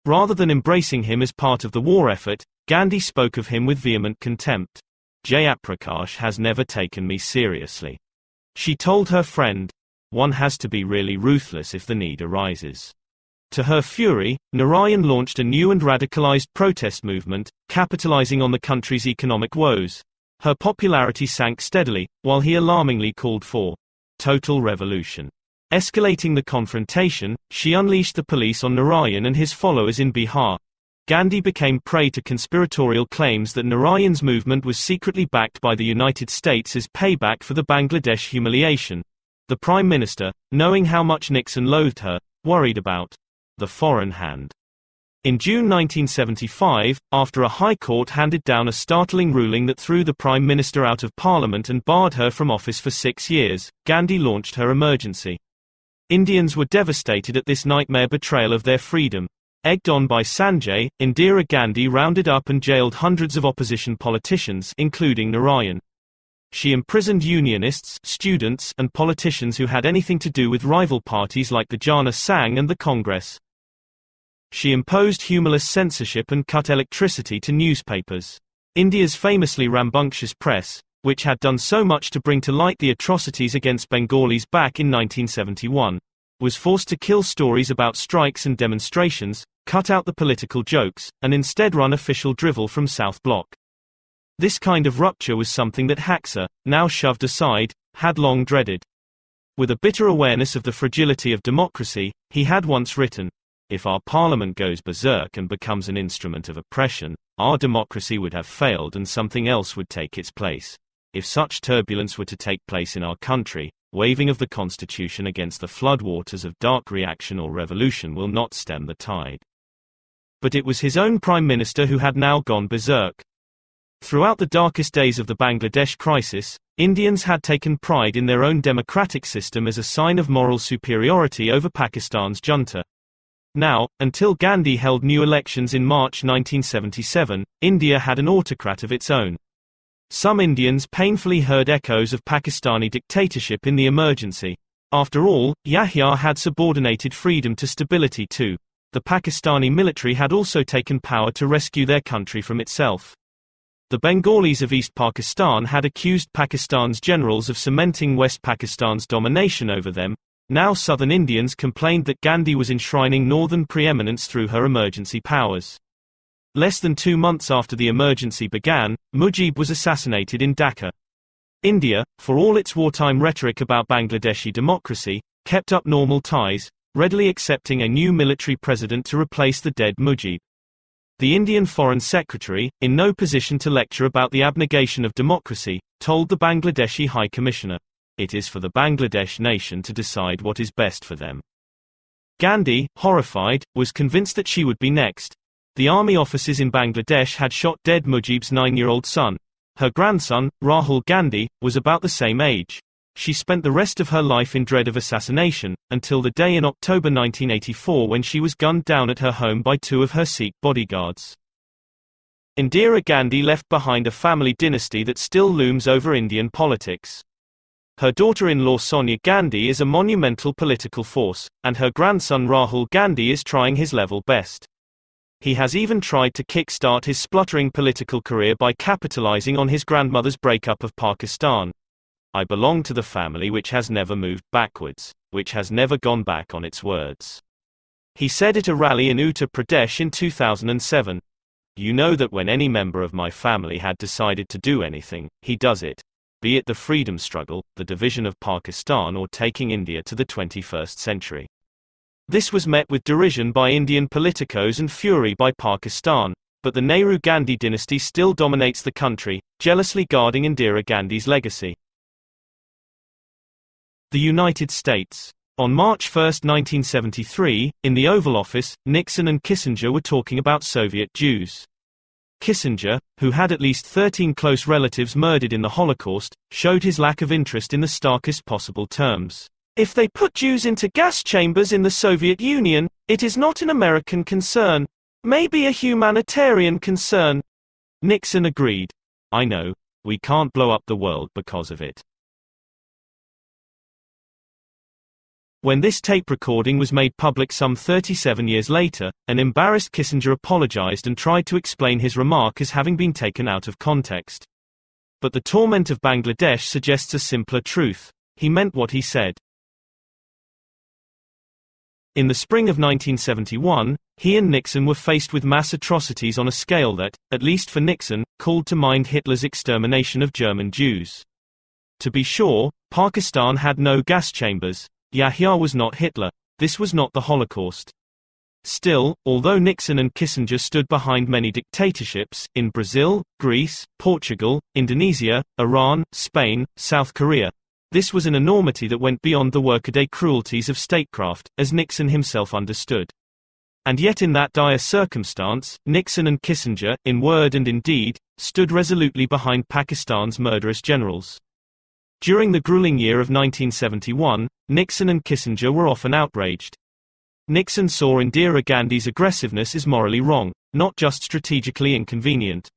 Rather than embracing him as part of the war effort, Gandhi spoke of him with vehement contempt. "Jayaprakash has never taken me seriously," she told her friend. "One has to be really ruthless if the need arises." To her fury, Narayan launched a new and radicalized protest movement, capitalizing on the country's economic woes. Her popularity sank steadily, while he alarmingly called for total revolution. Escalating the confrontation, she unleashed the police on Narayan and his followers in Bihar. Gandhi became prey to conspiratorial claims that Narayan's movement was secretly backed by the United States as payback for the Bangladesh humiliation. The Prime Minister, knowing how much Nixon loathed her, worried about the foreign hand. In June 1975, after a High Court handed down a startling ruling that threw the Prime Minister out of Parliament and barred her from office for 6 years, Gandhi launched her emergency. Indians were devastated at this nightmare betrayal of their freedom. Egged on by Sanjay, Indira Gandhi rounded up and jailed hundreds of opposition politicians, including Narayan. She imprisoned unionists, students, and politicians who had anything to do with rival parties like the Jana Sangh and the Congress. She imposed humorless censorship and cut electricity to newspapers. India's famously rambunctious press, which had done so much to bring to light the atrocities against Bengalis back in 1971, was forced to kill stories about strikes and demonstrations, cut out the political jokes, and instead run official drivel from South Block. This kind of rupture was something that Haxa, now shoved aside, had long dreaded. With a bitter awareness of the fragility of democracy, he had once written, "If our parliament goes berserk and becomes an instrument of oppression, our democracy would have failed and something else would take its place. If such turbulence were to take place in our country, waving of the constitution against the floodwaters of dark reaction or revolution will not stem the tide." But it was his own prime minister who had now gone berserk. Throughout the darkest days of the Bangladesh crisis, Indians had taken pride in their own democratic system as a sign of moral superiority over Pakistan's junta. Now, until Gandhi held new elections in March 1977, India had an autocrat of its own. Some Indians painfully heard echoes of Pakistani dictatorship in the emergency. After all, Yahya had subordinated freedom to stability too. The Pakistani military had also taken power to rescue their country from itself. The Bengalis of East Pakistan had accused Pakistan's generals of cementing West Pakistan's domination over them. Now southern Indians complained that Gandhi was enshrining northern preeminence through her emergency powers. Less than 2 months after the emergency began, Mujib was assassinated in Dhaka. India, for all its wartime rhetoric about Bangladeshi democracy, kept up normal ties, readily accepting a new military president to replace the dead Mujib. The Indian Foreign Secretary, in no position to lecture about the abnegation of democracy, told the Bangladeshi High Commissioner, "It is for the Bangladesh nation to decide what is best for them." Gandhi, horrified, was convinced that she would be next. The army officers in Bangladesh had shot dead Mujib's 9-year-old son. Her grandson, Rahul Gandhi, was about the same age. She spent the rest of her life in dread of assassination, until the day in October 1984 when she was gunned down at her home by 2 of her Sikh bodyguards. Indira Gandhi left behind a family dynasty that still looms over Indian politics. Her daughter-in-law Sonia Gandhi is a monumental political force, and her grandson Rahul Gandhi is trying his level best. He has even tried to kick-start his spluttering political career by capitalizing on his grandmother's breakup of Pakistan. "I belong to the family which has never moved backwards, which has never gone back on its words," he said at a rally in Uttar Pradesh in 2007. "You know that when any member of my family had decided to do anything, he does it. Be it the freedom struggle, the division of Pakistan or taking India to the 21st century. This was met with derision by Indian politicos and fury by Pakistan, but the Nehru-Gandhi dynasty still dominates the country, jealously guarding Indira Gandhi's legacy. The United States. On March 1, 1973, in the Oval Office, Nixon and Kissinger were talking about Soviet Jews. Kissinger, who had at least 13 close relatives murdered in the Holocaust, showed his lack of interest in the starkest possible terms. "If they put Jews into gas chambers in the Soviet Union, it is not an American concern. Maybe a humanitarian concern." Nixon agreed. "I know. We can't blow up the world because of it." When this tape recording was made public some 37 years later, an embarrassed Kissinger apologized and tried to explain his remark as having been taken out of context. But the torment of Bangladesh suggests a simpler truth. He meant what he said. In the spring of 1971, he and Nixon were faced with mass atrocities on a scale that, at least for Nixon, called to mind Hitler's extermination of German Jews. To be sure, Pakistan had no gas chambers. Yahya was not Hitler. This was not the Holocaust. Still, although Nixon and Kissinger stood behind many dictatorships, in Brazil, Greece, Portugal, Indonesia, Iran, Spain, South Korea, this was an enormity that went beyond the workaday cruelties of statecraft, as Nixon himself understood. And yet in that dire circumstance, Nixon and Kissinger, in word and in deed, stood resolutely behind Pakistan's murderous generals. During the grueling year of 1971, Nixon and Kissinger were often outraged. Nixon saw Indira Gandhi's aggressiveness as morally wrong, not just strategically inconvenient.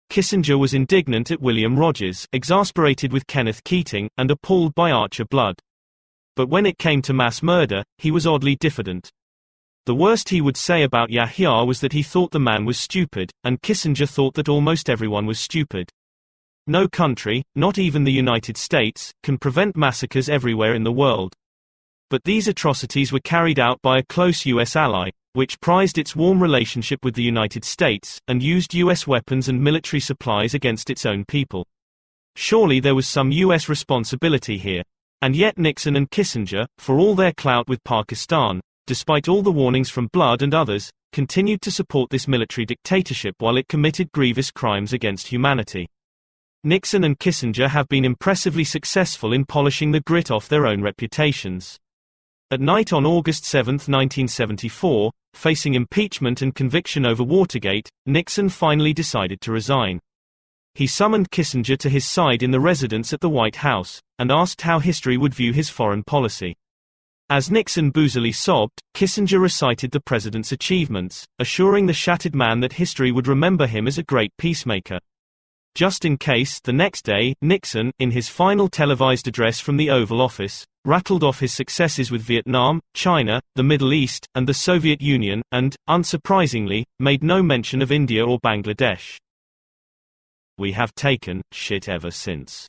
Kissinger was indignant at William Rogers, exasperated with Kenneth Keating, and appalled by Archer Blood. But when it came to mass murder, he was oddly diffident. The worst he would say about Yahya was that he thought the man was stupid, and Kissinger thought that almost everyone was stupid. No country, not even the United States, can prevent massacres everywhere in the world. But these atrocities were carried out by a close U.S. ally, which prized its warm relationship with the United States, and used U.S. weapons and military supplies against its own people. Surely there was some U.S. responsibility here. And yet Nixon and Kissinger, for all their clout with Pakistan, despite all the warnings from Blood and others, continued to support this military dictatorship while it committed grievous crimes against humanity. Nixon and Kissinger have been impressively successful in polishing the grit off their own reputations. At night on August 7, 1974, facing impeachment and conviction over Watergate, Nixon finally decided to resign. He summoned Kissinger to his side in the residence at the White House, and asked how history would view his foreign policy. As Nixon boozily sobbed, Kissinger recited the president's achievements, assuring the shattered man that history would remember him as a great peacemaker. Just in case, the next day, Nixon, in his final televised address from the Oval Office, rattled off his successes with Vietnam, China, the Middle East, and the Soviet Union, and, unsurprisingly, made no mention of India or Bangladesh. "We have taken shit ever since,"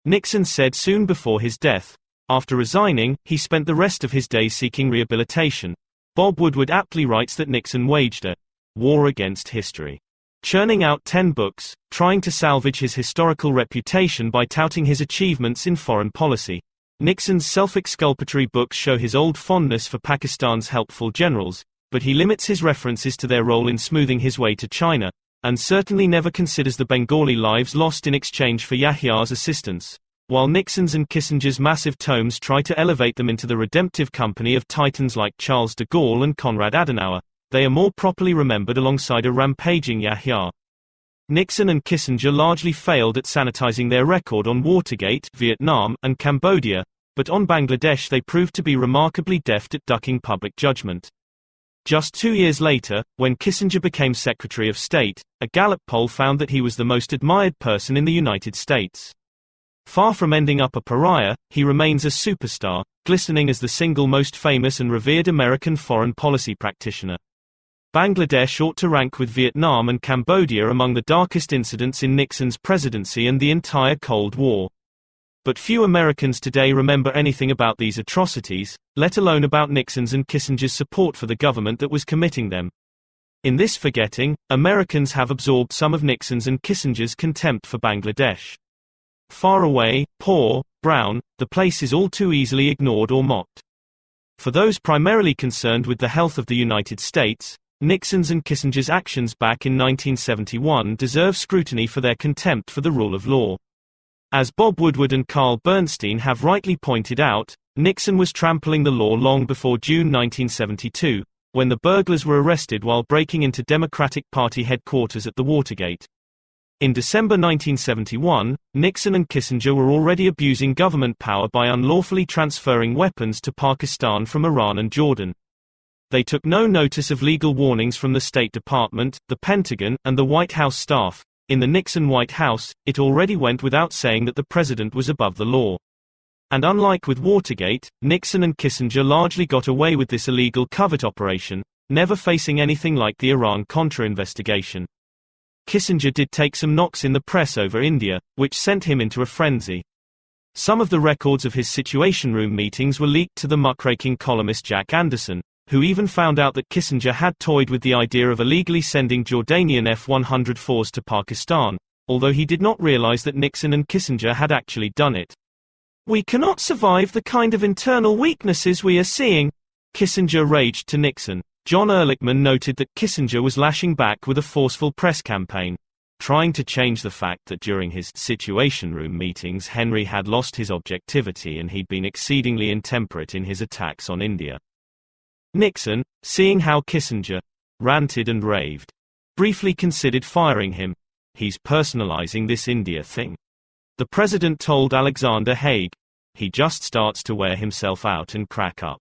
Nixon said soon before his death. After resigning, he spent the rest of his days seeking rehabilitation. Bob Woodward aptly writes that Nixon waged a war against history, churning out 10 books, trying to salvage his historical reputation by touting his achievements in foreign policy. Nixon's self-exculpatory books show his old fondness for Pakistan's helpful generals, but he limits his references to their role in smoothing his way to China, and certainly never considers the Bengali lives lost in exchange for Yahya's assistance. While Nixon's and Kissinger's massive tomes try to elevate them into the redemptive company of titans like Charles de Gaulle and Konrad Adenauer, they are more properly remembered alongside a rampaging Yahya. Nixon and Kissinger largely failed at sanitizing their record on Watergate, Vietnam, and Cambodia, but on Bangladesh they proved to be remarkably deft at ducking public judgment. Just 2 years later, when Kissinger became Secretary of State, a Gallup poll found that he was the most admired person in the United States. Far from ending up a pariah, he remains a superstar, glistening as the single most famous and revered American foreign policy practitioner. Bangladesh ought to rank with Vietnam and Cambodia among the darkest incidents in Nixon's presidency and the entire Cold War. But few Americans today remember anything about these atrocities, let alone about Nixon's and Kissinger's support for the government that was committing them. In this forgetting, Americans have absorbed some of Nixon's and Kissinger's contempt for Bangladesh. Far away, poor, brown, the place is all too easily ignored or mocked. For those primarily concerned with the health of the United States, Nixon's and Kissinger's actions back in 1971 deserve scrutiny for their contempt for the rule of law. As Bob Woodward and Carl Bernstein have rightly pointed out, Nixon was trampling the law long before June 1972, when the burglars were arrested while breaking into Democratic Party headquarters at the Watergate. In December 1971, Nixon and Kissinger were already abusing government power by unlawfully transferring weapons to Pakistan from Iran and Jordan. They took no notice of legal warnings from the State Department, the Pentagon, and the White House staff. In the Nixon White House, it already went without saying that the president was above the law. And unlike with Watergate, Nixon and Kissinger largely got away with this illegal covert operation, never facing anything like the Iran-Contra investigation. Kissinger did take some knocks in the press over India, which sent him into a frenzy. Some of the records of his Situation Room meetings were leaked to the muckraking columnist Jack Anderson, who even found out that Kissinger had toyed with the idea of illegally sending Jordanian F-104s to Pakistan, although he did not realize that Nixon and Kissinger had actually done it. "We cannot survive the kind of internal weaknesses we are seeing," Kissinger raged to Nixon. John Ehrlichman noted that Kissinger was lashing back with a forceful press campaign, trying to change the fact that during his Situation Room meetings Henry had lost his objectivity and he'd been exceedingly intemperate in his attacks on India. Nixon, seeing how Kissinger ranted and raved, briefly considered firing him. "He's personalizing this India thing," the president told Alexander Haig. "He just starts to wear himself out and crack up."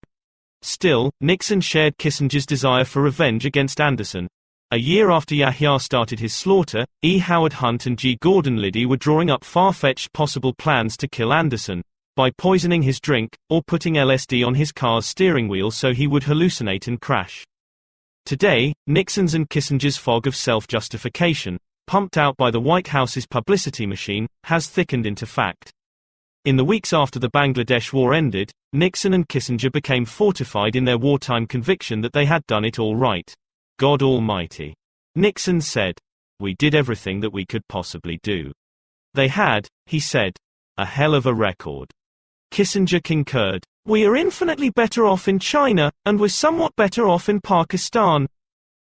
Still, Nixon shared Kissinger's desire for revenge against Anderson. A year after Yahya started his slaughter, E. Howard Hunt and G. Gordon Liddy were drawing up far-fetched possible plans to kill Anderson, by poisoning his drink, or putting LSD on his car's steering wheel so he would hallucinate and crash. Today, Nixon's and Kissinger's fog of self-justification, pumped out by the White House's publicity machine, has thickened into fact. In the weeks after the Bangladesh war ended, Nixon and Kissinger became fortified in their wartime conviction that they had done it all right. "God Almighty," Nixon said. "We did everything that we could possibly do." They had, he said, "a hell of a record." Kissinger concurred. "We are infinitely better off in China, and we're somewhat better off in Pakistan.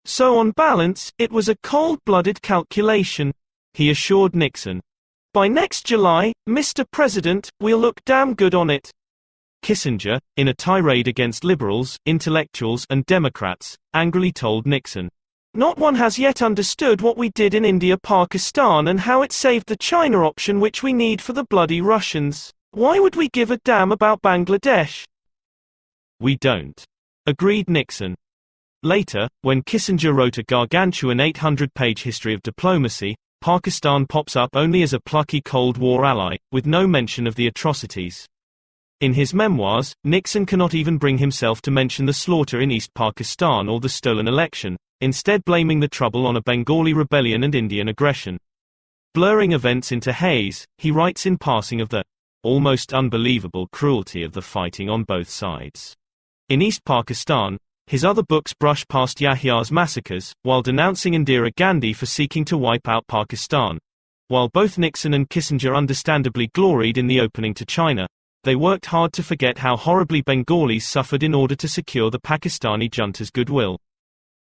So on balance, it was a cold-blooded calculation," he assured Nixon. "By next July, Mr. President, we'll look damn good on it." Kissinger, in a tirade against liberals, intellectuals, and Democrats, angrily told Nixon, "Not one has yet understood what we did in India-Pakistan and how it saved the China option which we need for the bloody Russians. Why would we give a damn about Bangladesh?" "We don't," agreed Nixon. Later, when Kissinger wrote a gargantuan 800-page history of diplomacy, Pakistan pops up only as a plucky Cold War ally, with no mention of the atrocities. In his memoirs, Nixon cannot even bring himself to mention the slaughter in East Pakistan or the stolen election, instead blaming the trouble on a Bengali rebellion and Indian aggression. Blurring events into haze, he writes in passing of the almost unbelievable cruelty of the fighting on both sides. In East Pakistan, his other books brush past Yahya's massacres, while denouncing Indira Gandhi for seeking to wipe out Pakistan. While both Nixon and Kissinger understandably gloried in the opening to China, they worked hard to forget how horribly Bengalis suffered in order to secure the Pakistani junta's goodwill.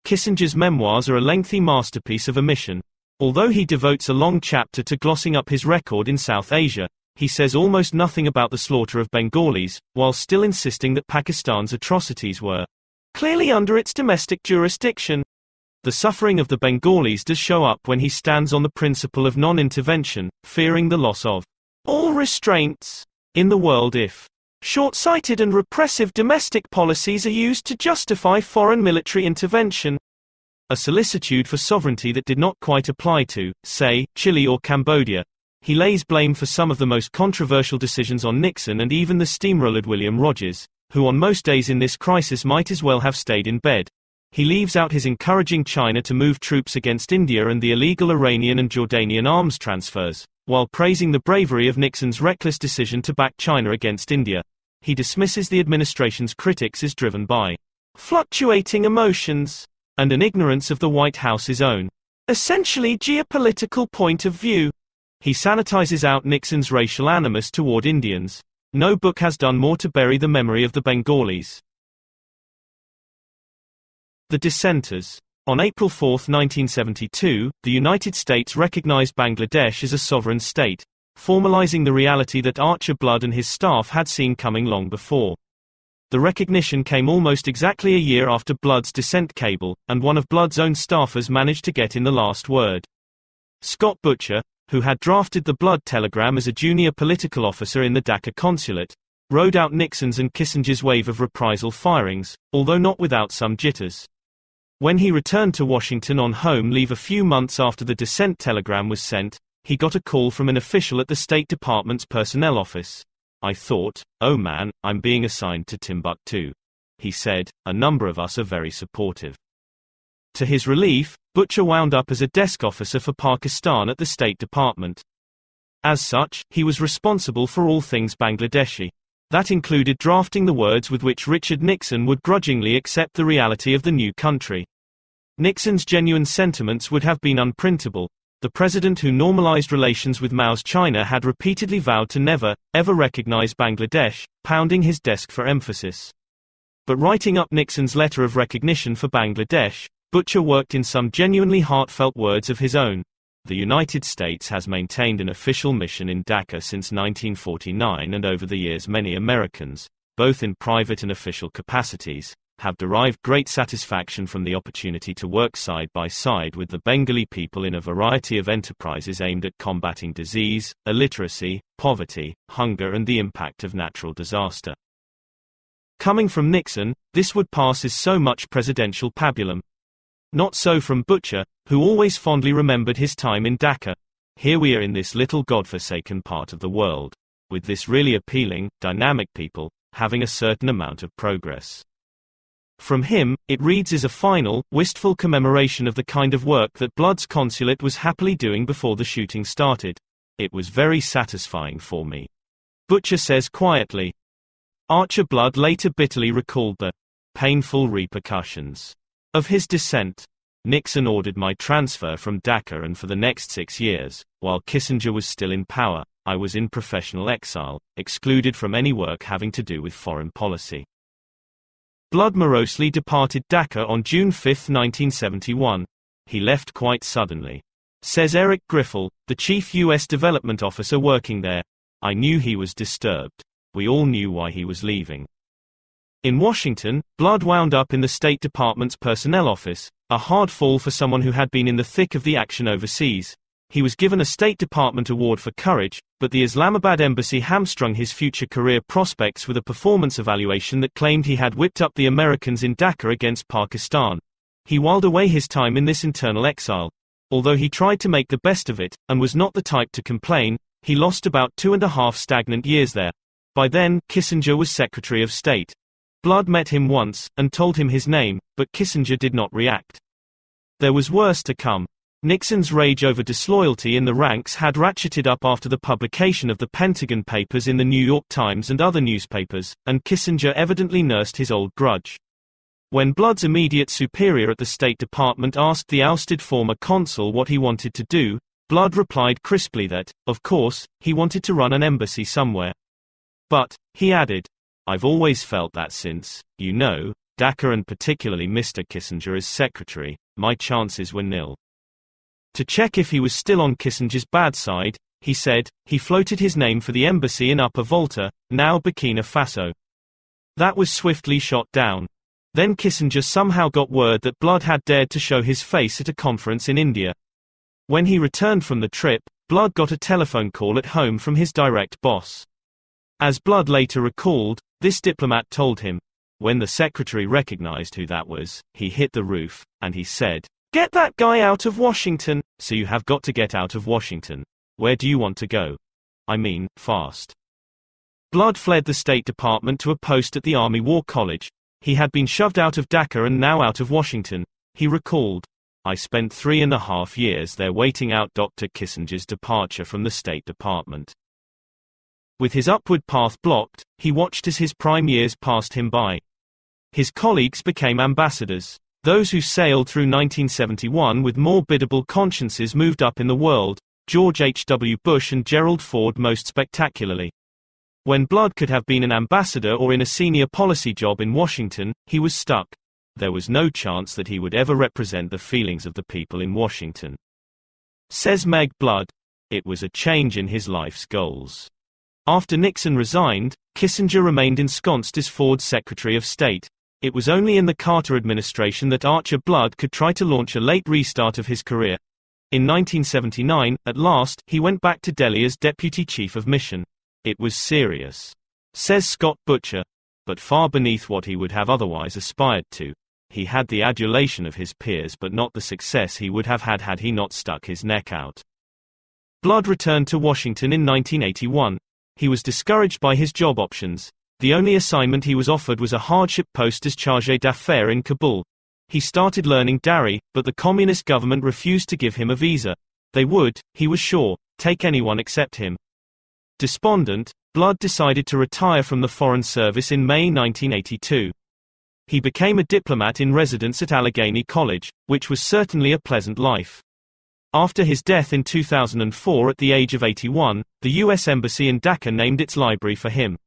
Kissinger's memoirs are a lengthy masterpiece of omission. Although he devotes a long chapter to glossing up his record in South Asia, he says almost nothing about the slaughter of Bengalis, while still insisting that Pakistan's atrocities were clearly under its domestic jurisdiction. The suffering of the Bengalis does show up when he stands on the principle of non-intervention, fearing the loss of all restraints in the world if short-sighted and repressive domestic policies are used to justify foreign military intervention. A solicitude for sovereignty that did not quite apply to, say, Chile or Cambodia. He lays blame for some of the most controversial decisions on Nixon and even the steamrollered William Rogers, who on most days in this crisis might as well have stayed in bed. He leaves out his encouraging China to move troops against India and the illegal Iranian and Jordanian arms transfers, while praising the bravery of Nixon's reckless decision to back China against India. He dismisses the administration's critics as driven by fluctuating emotions and an ignorance of the White House's own, essentially geopolitical point of view. He sanitizes out Nixon's racial animus toward Indians. No book has done more to bury the memory of the Bengalis. The Dissenters. On April 4, 1972, the United States recognized Bangladesh as a sovereign state, formalizing the reality that Archer Blood and his staff had seen coming long before. The recognition came almost exactly a year after Blood's dissent cable, and one of Blood's own staffers managed to get in the last word. Scott Butcher, who had drafted the Blood telegram as a junior political officer in the Dhaka consulate, rode out Nixon's and Kissinger's wave of reprisal firings, although not without some jitters. When he returned to Washington on home leave a few months after the dissent telegram was sent, he got a call from an official at the State Department's personnel office. "I thought, oh man, I'm being assigned to Timbuktu," he said. "A number of us are very supportive." To his relief, Butcher wound up as a desk officer for Pakistan at the State Department. As such, he was responsible for all things Bangladeshi. That included drafting the words with which Richard Nixon would grudgingly accept the reality of the new country. Nixon's genuine sentiments would have been unprintable. The president who normalized relations with Mao's China had repeatedly vowed to never, ever recognize Bangladesh, pounding his desk for emphasis. But writing up Nixon's letter of recognition for Bangladesh, Butcher worked in some genuinely heartfelt words of his own. The United States has maintained an official mission in Dhaka since 1949, and over the years many Americans, both in private and official capacities, have derived great satisfaction from the opportunity to work side by side with the Bengali people in a variety of enterprises aimed at combating disease, illiteracy, poverty, hunger and the impact of natural disaster. Coming from Nixon, this would pass as so much presidential pabulum. Not so from Butcher, who always fondly remembered his time in Dhaka. Here we are in this little godforsaken part of the world, with this really appealing, dynamic people, having a certain amount of progress. From him, it reads as a final, wistful commemoration of the kind of work that Blood's consulate was happily doing before the shooting started. "It was very satisfying for me," Butcher says quietly. Archer Blood later bitterly recalled the painful repercussions of his dissent. "Nixon ordered my transfer from Dhaka, and for the next 6 years, while Kissinger was still in power, I was in professional exile, excluded from any work having to do with foreign policy." Blood morosely departed Dhaka on June 5, 1971. "He left quite suddenly," says Eric Griffel, the chief U.S. development officer working there. "I knew he was disturbed. We all knew why he was leaving." In Washington, Blood wound up in the State Department's personnel office, a hard fall for someone who had been in the thick of the action overseas. He was given a State Department award for courage, but the Islamabad embassy hamstrung his future career prospects with a performance evaluation that claimed he had whipped up the Americans in Dhaka against Pakistan. He whiled away his time in this internal exile. Although he tried to make the best of it, and was not the type to complain, he lost about 2.5 stagnant years there. By then, Kissinger was Secretary of State. Blood met him once, and told him his name, but Kissinger did not react. There was worse to come. Nixon's rage over disloyalty in the ranks had ratcheted up after the publication of the Pentagon Papers in the New York Times and other newspapers, and Kissinger evidently nursed his old grudge. When Blood's immediate superior at the State Department asked the ousted former consul what he wanted to do, Blood replied crisply that, of course, he wanted to run an embassy somewhere. But, he added, I've always felt that since, Dacre and particularly Mr. Kissinger as secretary, my chances were nil. To check if he was still on Kissinger's bad side, he said, he floated his name for the embassy in Upper Volta, now Burkina Faso. That was swiftly shot down. Then Kissinger somehow got word that Blood had dared to show his face at a conference in India. When he returned from the trip, Blood got a telephone call at home from his direct boss. As Blood later recalled, this diplomat told him, when the secretary recognized who that was, he hit the roof, and he said, "Get that guy out of Washington." So you have got to get out of Washington. Where do you want to go? I mean, fast. Blood fled the State Department to a post at the Army War College. He had been shoved out of Dhaka and now out of Washington. He recalled, I spent 3.5 years there waiting out Dr. Kissinger's departure from the State Department. With his upward path blocked, he watched as his prime years passed him by. His colleagues became ambassadors. Those who sailed through 1971 with more biddable consciences moved up in the world, George H. W. Bush and Gerald Ford most spectacularly. When Blood could have been an ambassador or in a senior policy job in Washington, he was stuck. There was no chance that he would ever represent the feelings of the people in Washington. Says Meg Blood, it was a change in his life's goals. After Nixon resigned, Kissinger remained ensconced as Ford's Secretary of State. It was only in the Carter administration that Archer Blood could try to launch a late restart of his career. In 1979, at last, he went back to Delhi as Deputy Chief of Mission. It was serious. Says Scott Butcher. But far beneath what he would have otherwise aspired to. He had the adulation of his peers but not the success he would have had had he not stuck his neck out. Blood returned to Washington in 1981. He was discouraged by his job options. The only assignment he was offered was a hardship post as chargé d'affaires in Kabul. He started learning Dari, but the communist government refused to give him a visa. They would, he was sure, take anyone except him. Despondent, Blood decided to retire from the Foreign Service in May 1982. He became a diplomat in residence at Allegheny College, which was certainly a pleasant life. After his death in 2004 at the age of 81, the U.S. Embassy in Dhaka named its library for him.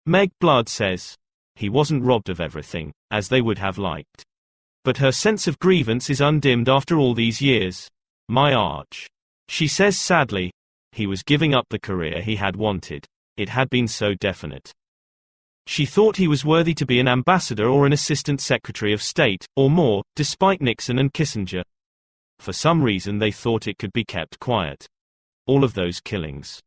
Meg Blood says, he wasn't robbed of everything, as they would have liked. But her sense of grievance is undimmed after all these years. My Arch. She says sadly, he was giving up the career he had wanted. It had been so definite. She thought he was worthy to be an ambassador or an assistant secretary of state, or more, despite Nixon and Kissinger. For some reason they thought it could be kept quiet. All of those killings.